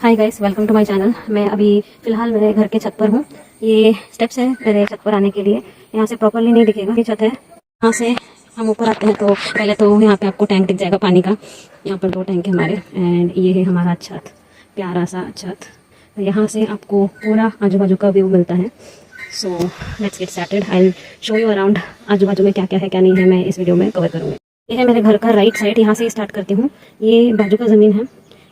Hi guys, welcome to my channel. मैं अभी फ़िलहाल मेरे घर के छत पर हूँ। ये स्टेप्स है मेरे छत पर आने के लिए। यहाँ से प्रॉपरली नहीं दिखेगा, ये छत है। यहाँ से हम ऊपर आते हैं तो पहले तो यहाँ पे आपको टैंक दिख जाएगा पानी का। यहाँ पर 2 टैंक है हमारे एंड ये है हमारा छत, प्यारा सा छत। यहाँ से आपको पूरा आजू बाजू का व्यू मिलता है। So let's get started. I will show you around आजू बाजू में क्या क्या है क्या नहीं है, मैं इस वीडियो में कवर करूँगी। ये है मेरे घर का राइट साइड, यहाँ से स्टार्ट करती हूँ। ये बाजू का ज़मीन है,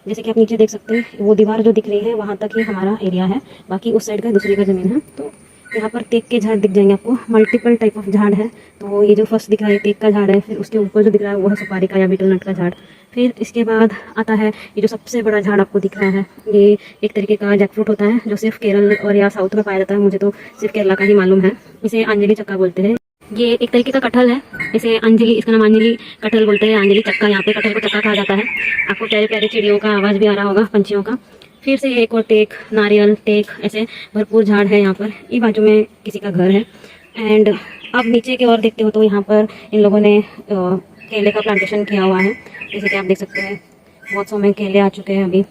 जैसे कि आप नीचे देख सकते हैं। वो दीवार जो दिख रही है वहाँ तक ही हमारा एरिया है, बाकी उस साइड का दूसरी का ज़मीन है। तो यहाँ पर तेक के झाड़ दिख जाएंगे आपको, मल्टीपल टाइप ऑफ झाड़ है। तो ये जो फर्स्ट दिख रहा है तेक का झाड़ है, फिर उसके ऊपर जो दिख रहा है वो है सुपारी का या बीटल नट का झाड़। फिर इसके बाद आता है ये जो सबसे बड़ा झाड़ आपको दिख रहा है, ये एक तरीके का जैकफ्रूट होता है जो सिर्फ केरल और या साउथ में पाया जाता है। मुझे तो सिर्फ केरला का ही मालूम है। इसे अंजलि चक्का बोलते हैं। ये एक तरीके का कटहल है, इसे अंजलि, इसका नाम अंजलि कटहल बोलते हैं। अंजलि चक्का, यहाँ पे कटहल को चक्का कहा जाता है। आपको प्यारे प्यारे चिड़ियों का आवाज़ भी आ रहा होगा, पंछियों का। फिर से एक और टेक, नारियल, टेक, ऐसे भरपूर झाड़ है यहाँ पर। ये बाजू में किसी का घर है। एंड अब नीचे की ओर देखते हो तो यहाँ पर इन लोगों ने केले का प्लांटेशन किया हुआ है, जैसे कि आप देख सकते हैं। बहुत सौ में केले आ चुके हैं अभी।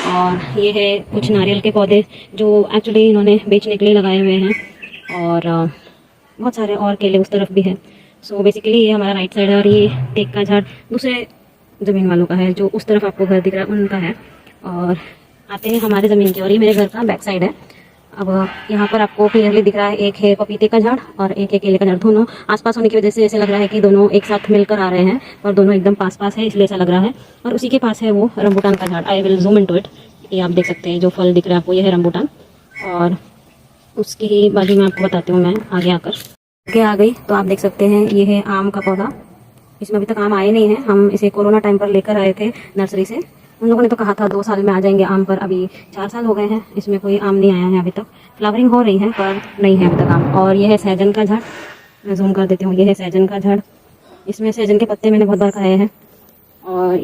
और ये है कुछ नारियल के पौधे जो एक्चुअली इन्होंने बेचने के लिए लगाए हुए हैं। और बहुत सारे और केले उस तरफ भी है। सो बेसिकली ये हमारा राइट साइड है। और ये टेक का झाड़ दूसरे ज़मीन वालों का है, जो उस तरफ आपको घर दिख रहा है उनका है। और आते हैं हमारे ज़मीन की, और ये मेरे घर का बैक साइड है। अब यहाँ पर आपको क्लियरली दिख रहा है, एक है पपीते का झाड़ और एक है केले का झाड़। दोनों आसपास होने की वजह से ऐसे लग रहा है कि दोनों एक साथ मिलकर आ रहे हैं, और दोनों एकदम पास पास है, इसलिए ऐसा लग रहा है। और उसी के पास है वो रंबूटान का झाड़। I will zoom into it. ये आप देख सकते हैं, जो फल दिख रहा है आपको, ये है रंबूटान। और उसकी ही बाजू में आपको बताती हूँ मैं आगे आकर के आ गई तो आप देख सकते हैं, ये है आम का पौधा। इसमें अभी तक आम आए नहीं हैं। हम इसे कोरोना टाइम पर लेकर आए थे नर्सरी से। उन लोगों ने तो कहा था 2 साल में आ जाएंगे आम, पर अभी 4 साल हो गए हैं, इसमें कोई आम नहीं आया है अभी तक। फ्लावरिंग हो रही है पर नहीं है अभी तक आम। और ये है सहजन का झाड़, मैं जूम कर देती हूँ। ये है सहजन का झाड़, इसमें सहजन के पत्ते मैंने बहुत बार खाए हैं। और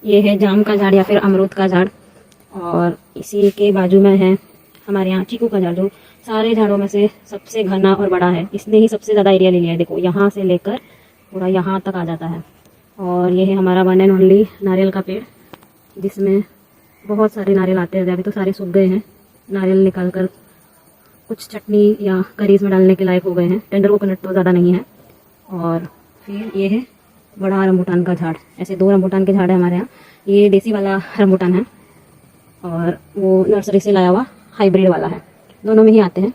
ये है जाम का झाड़ या फिर अमरूद का झाड़। और इसी के बाजू में है हमारे यहाँ चीकू का झाड़, जो सारे झाड़ों में से सबसे घना और बड़ा है। इसने ही सबसे ज़्यादा एरिया ले लिया है। देखो, यहाँ से लेकर पूरा यहाँ तक आ जाता है। और ये है हमारा वन एंड ओनली नारियल का पेड़, जिसमें बहुत सारे नारियल आते हैं। अभी तो सारे सूख गए हैं। नारियल निकाल कर कुछ चटनी या करीज में डालने के लायक हो गए हैं। टेंडर कोकोनट तो ज़्यादा नहीं है। और फिर ये है बड़ा रंबूटान का झाड़। ऐसे 2 रंबूटान के झाड़ है हमारे यहाँ। ये देसी वाला रंबूटान है और वो नर्सरी से लाया हुआ हाइब्रिड वाला है। दोनों में ही आते हैं।